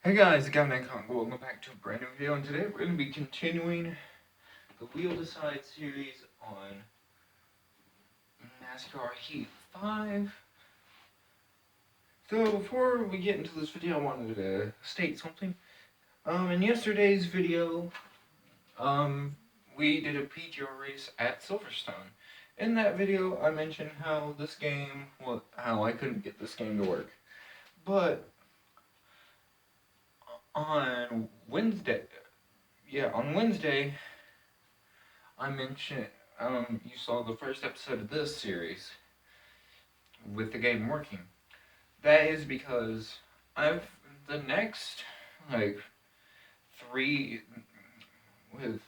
Hey guys, it's Gavin and welcome back to a brand new video, and today we're going to be continuing the Wheel Decide series on NASCAR Heat 5. So before we get into this video, I wanted to state something. In yesterday's video, we did a PGR race at Silverstone. In that video, I mentioned how how I couldn't get this game to work. But on Wednesday, I mentioned, you saw the first episode of this series with the game working. That is because the next, three, with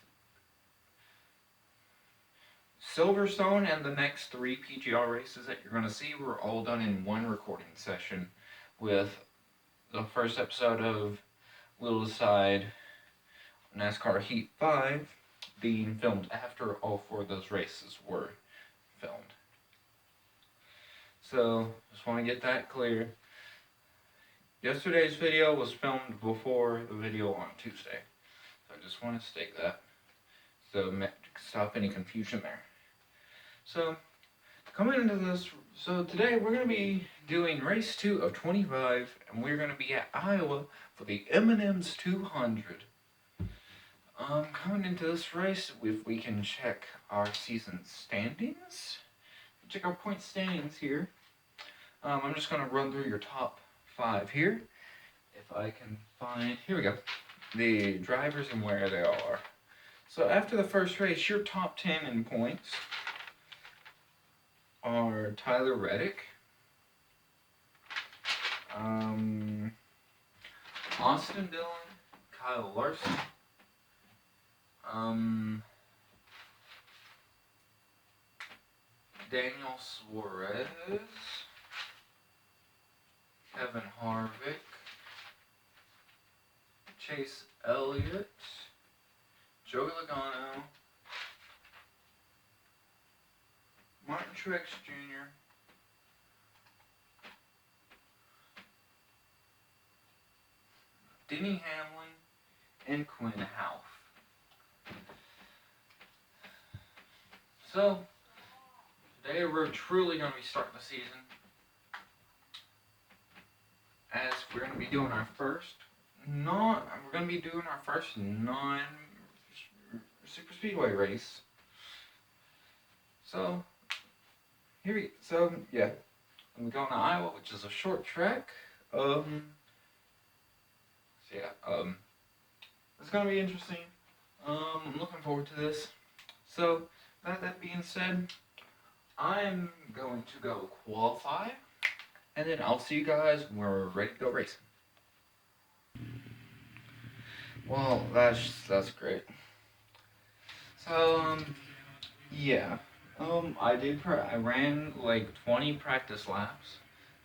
Silverstone and the next three PGR races that you're going to see were all done in one recording session, with the first episode of Little Side NASCAR Heat 5 being filmed after all four of those races were filmed. So, just want to get that clear. Yesterday's video was filmed before the video on Tuesday. So I just want to state that. So, stop any confusion there. So, coming into this, today we're going to be doing race 2 of 25, and we're going to be at Iowa for the M&Ms 200. Coming into this race, if we can check our season standings, check our point standings here. I'm just going to run through your top 5 here. If I can find, here we go, the drivers and where they are. So after the first race, your top 10 in points are Tyler Reddick, Austin Dillon, Kyle Larson, Daniel Suarez, Kevin Harvick, Chase Elliott, Joey Logano, Martin Truex Jr., Denny Hamlin, and Quinn Houff. So, today we're truly going to be starting the season, as we're going to be doing our first non-super speedway race. So, we're going to Iowa, which is a short track. It's going to be interesting. I'm looking forward to this. So, that being said, I'm going to go qualify, and then I'll see you guys when we're ready to go racing. Well, that's great. So, I ran like 20 practice laps.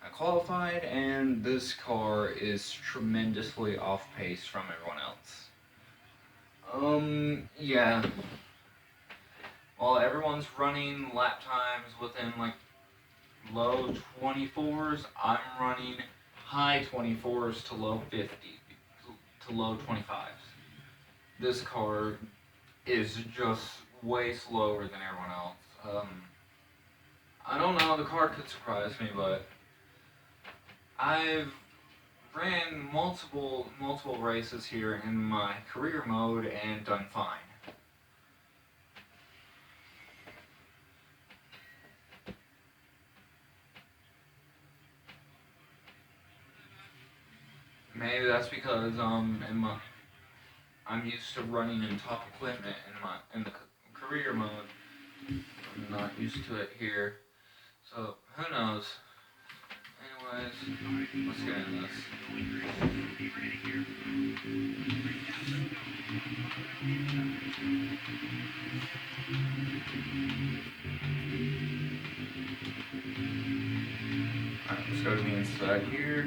I qualified, and this car is tremendously off pace from everyone else. While everyone's running lap times within like low 24s, I'm running high 24s to low 50s to low 25s. This car is just way slower than everyone else. I don't know, the car could surprise me, but I've ran multiple races here in my career mode and done fine. Maybe that's because I'm used to running in top equipment in the career mode. I'm not used to it here, so who knows. Anyways, let's get into this. Alright, let's go to the inside here.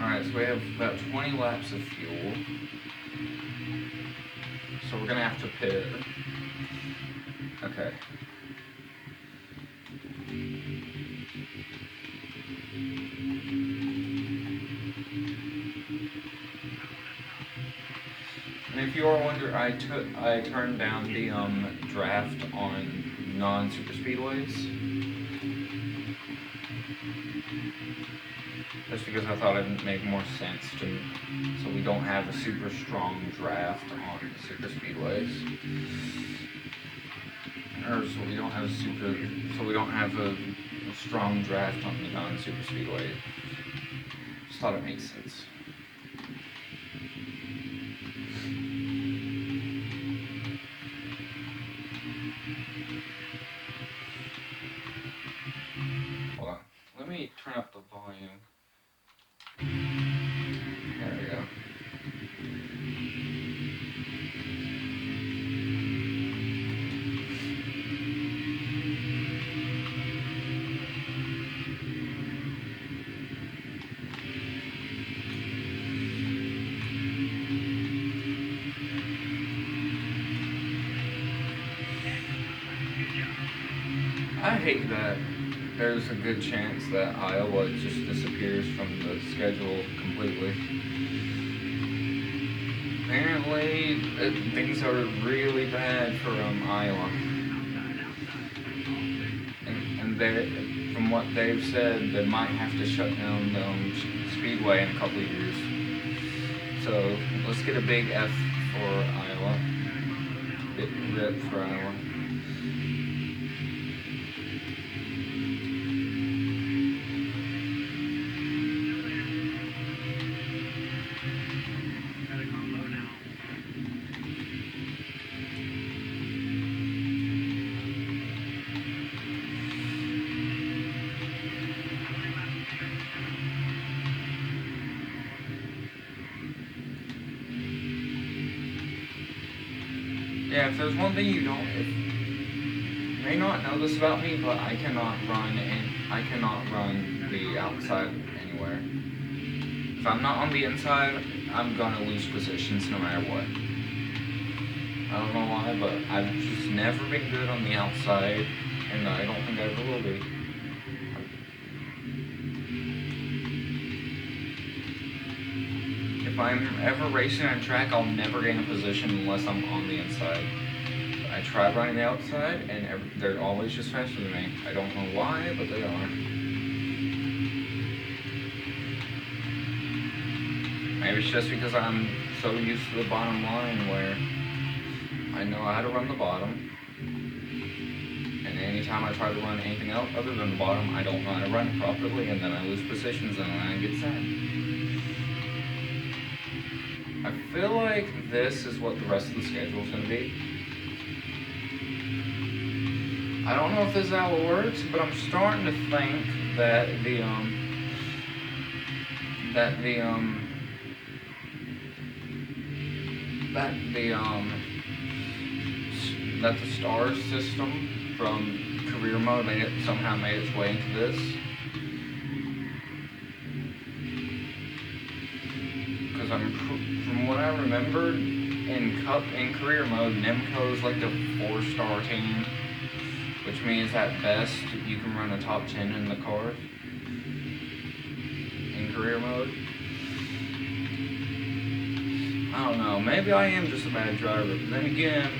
Alright, so we have about 20 laps of fuel. So we're gonna have to pit. Okay. And if you are wondering, I turned down the draft on non-super speedways. Just because I thought it'd make more sense to, so we don't have a super strong draft on the super speedways. Or so we don't have a strong draft on the non-super speedway. Just thought it made sense. Hold on. Let me turn up the volume. There we go. I hate that there's a good chance that Iowa just disappears from the schedule completely. Apparently, things are really bad for Iowa. And from what they've said, they might have to shut down the Speedway in a couple of years. So let's get a big F for Iowa. Big rip for Iowa. Yeah, if there's one thing you may not know this about me, but I cannot run the outside anywhere. If I'm not on the inside, I'm gonna lose positions no matter what. I don't know why, but I've just never been good on the outside, and I don't think I ever will be. If I'm ever racing on track, I'll never gain a position unless I'm on the inside. I try running the outside, and they're always just faster than me. I don't know why, but they are. Maybe it's just because I'm so used to the bottom line where I know how to run the bottom. And anytime I try to run anything else other than the bottom, I don't know how to run it properly, and then I lose positions and then I get sad. I feel like this is what the rest of the schedule is going to be. I don't know if this is how it works, but I'm starting to think that the star system from career mode somehow made its way into this. Because from what I remember, in career mode, Nemco is like the 4-star team, which means at best you can run a top 10 in the car in career mode. I don't know, maybe I am just a bad driver, but then again,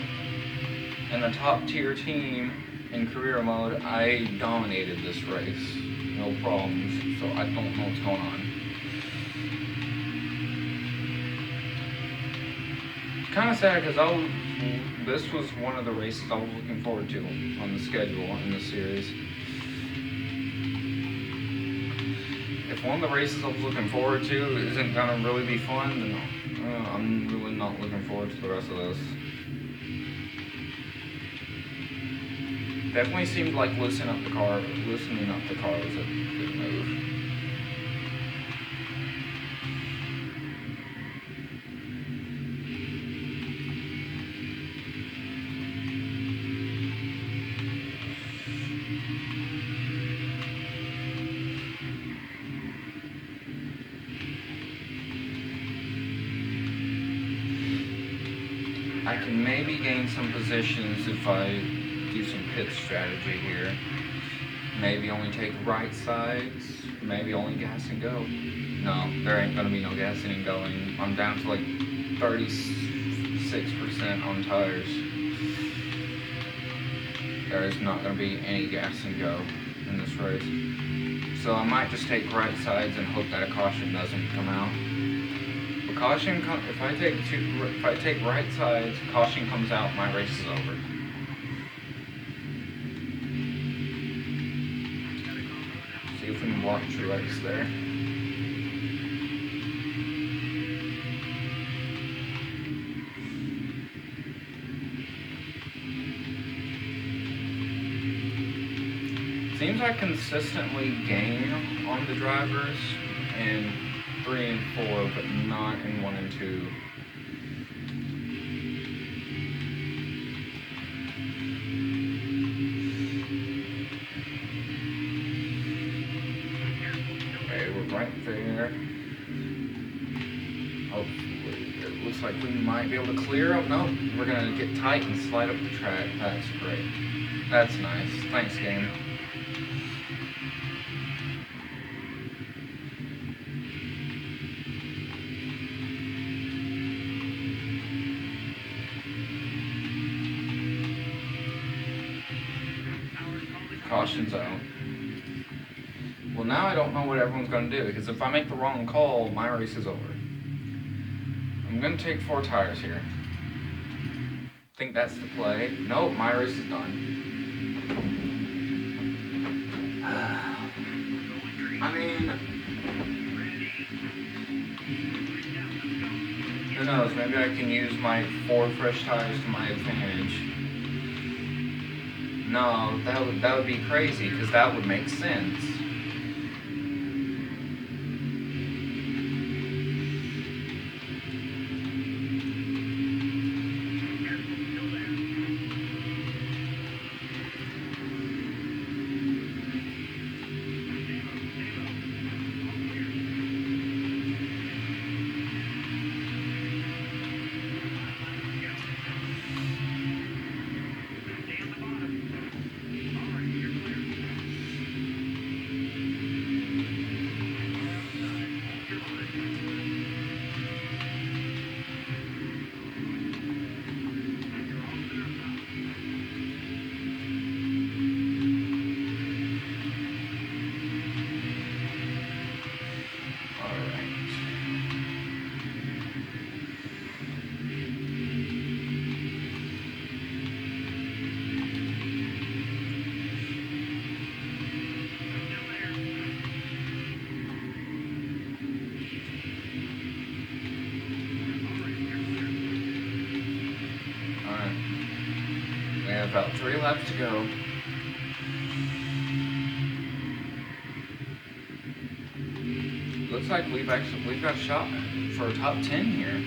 in the top tier team in career mode, I dominated this race, no problems, so I don't know what's going on. It's kind of sad because this was one of the races I was looking forward to on the schedule in the series. If one of the races I was looking forward to isn't gonna really be fun, then I'm really not looking forward to the rest of this. Definitely seemed like loosening up the car was a good move. I can maybe gain some positions if I do some pit strategy here. Maybe only take right sides, maybe only gas and go. No, there ain't gonna be no gassing and going. I'm down to like 36% on tires. There is not gonna be any gas and go in this race. So I might just take right sides and hope that a caution doesn't come out. But caution, if I take right sides, caution comes out, my race is over. See if we can watch the race there. Seems I consistently gain on the drivers in 3 and 4, but not in 1 and 2. Okay, we're right there. Hopefully, it looks like we might be able to clear. Oh no, we're gonna get tight and slide up the track. That's great. That's nice. Thanks, game. Caution zone. Well, now I don't know what everyone's going to do, because if I make the wrong call, my race is over. I'm going to take 4 tires here. Think that's the play. Nope, my race is done. I mean, who knows, maybe I can use my 4 fresh tires to my advantage. No, that would be crazy, because that would make sense. About 3 laps to go. Looks like we've got a shot for a top 10 here.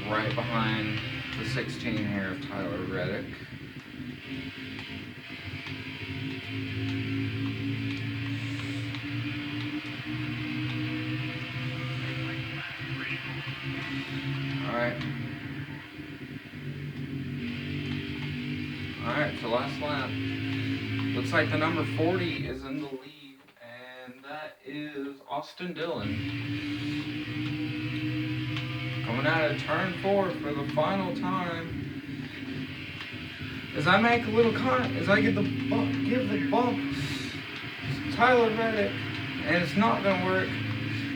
Right behind the 16 here of Tyler Reddick. Alright, so last lap. Looks like the number 40 is in the lead, and that is Austin Dillon. Coming out of turn 4 for the final time. As I make a little as I give the bump to Tyler Reddick, and it's not gonna work.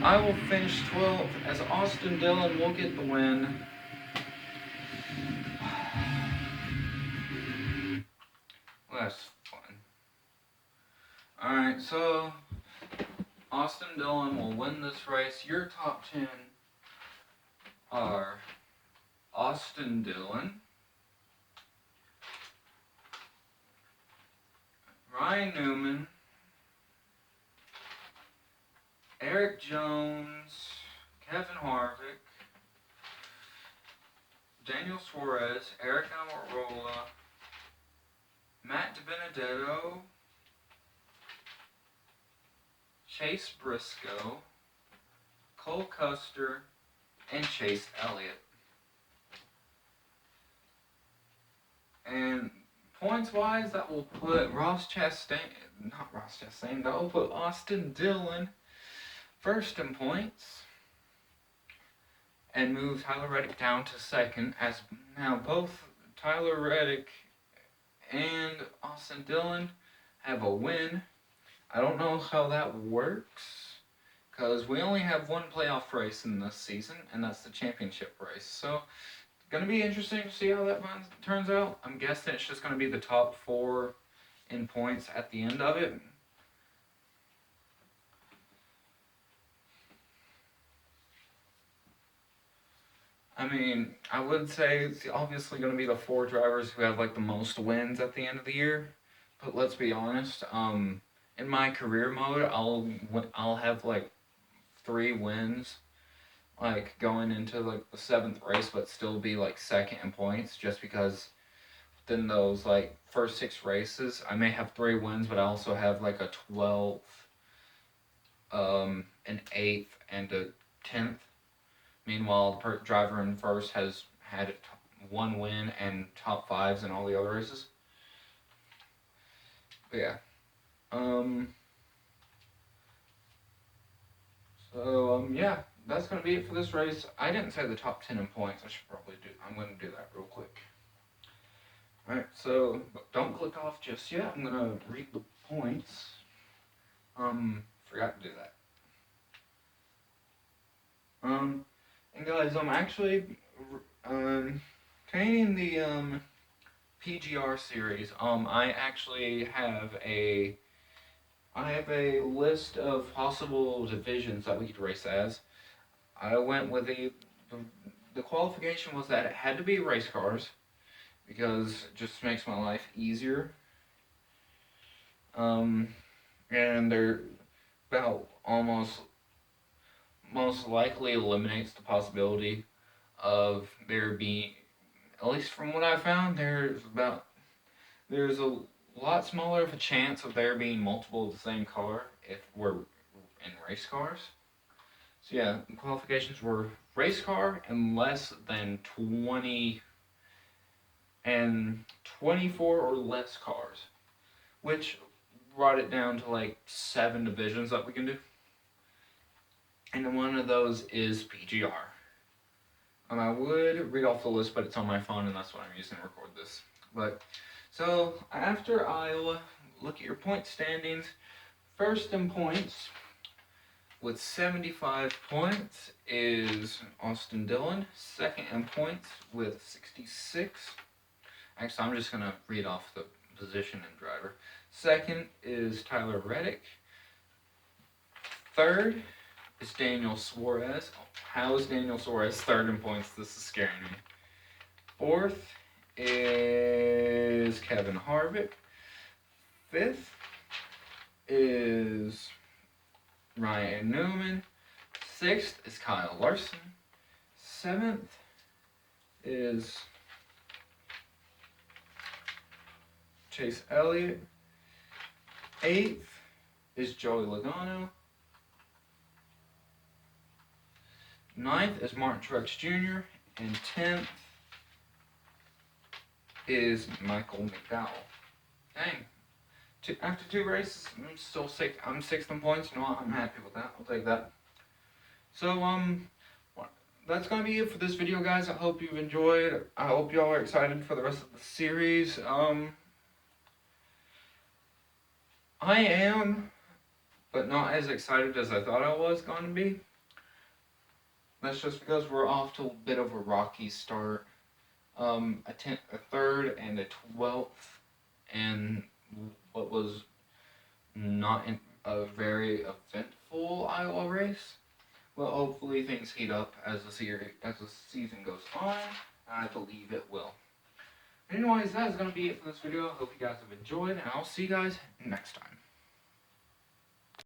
I will finish 12th as Austin Dillon will get the win. Well, that's fun. Alright, so Austin Dillon will win this race. Your top 10 are Austin Dillon, Ryan Newman, Eric Jones, Kevin Harvick, Daniel Suarez, Eric Almirola, Matt DiBenedetto, Chase Briscoe, Cole Custer, and Chase Elliott. And points-wise, that will put that will put Austin Dillon first in points, and move Tyler Reddick down to second, as now both Tyler Reddick and Austin Dillon have a win. I don't know how that works, because we only have one playoff race in this season, and that's the championship race. So, it's going to be interesting to see how that turns out. I'm guessing it's just going to be the top 4 in points at the end of it. I mean, I would say it's obviously going to be the 4 drivers who have like the most wins at the end of the year. But let's be honest, in my career mode, I'll have like 3 wins, like going into like the 7th race, but still be like second in points, just because then those like first 6 races, I may have 3 wins, but I also have like a 12th, an 8th, and a 10th. Meanwhile, the driver in first has had 1 win and top 5s in all the other races. But yeah. Yeah, that's going to be it for this race. I didn't say the top 10 in points. I'm going to do that real quick. Alright, so don't click off just yet. I'm going to read the points. Forgot to do that. And guys, I'm actually obtaining the PGR series. I actually have a list of possible divisions that we could race as. I went with the qualification was that it had to be race cars, because it just makes my life easier. And they're about most likely eliminates the possibility of there being, at least from what I found, there's a lot smaller of a chance of there being multiple of the same car if we're in race cars. So yeah, the qualifications were race car and less than 20 and 24 or less cars, which brought it down to like 7 divisions that we can do. And one of those is PGR. I would read off the list, but it's on my phone, and that's what I'm using to record this. But so after Iowa, look at your point standings. First in points with 75 points is Austin Dillon. Second in points with 66. Actually, I'm just going to read off the position and driver. Second is Tyler Reddick. Third is Daniel Suarez. How is Daniel Suarez third in points? This is scaring me. Fourth is Kevin Harvick. Fifth is Ryan Newman. Sixth is Kyle Larson. Seventh is Chase Elliott. Eighth is Joey Logano. Ninth is Martin Truex Jr. And 10th is Michael McDowell. Dang. After 2 races, I'm still sixth. I'm 6th in points. You know what? I'm happy with that. I'll take that. So, that's going to be it for this video, guys. I hope you've enjoyed. I hope y'all are excited for the rest of the series. I am, but not as excited as I thought I was going to be. That's just because we're off to a bit of a rocky start. A 3rd and a 12th, and what was not a very eventful Iowa race. Well, hopefully things heat up as the season goes on. I believe it will. Anyways, that is going to be it for this video. I hope you guys have enjoyed, and I'll see you guys next time.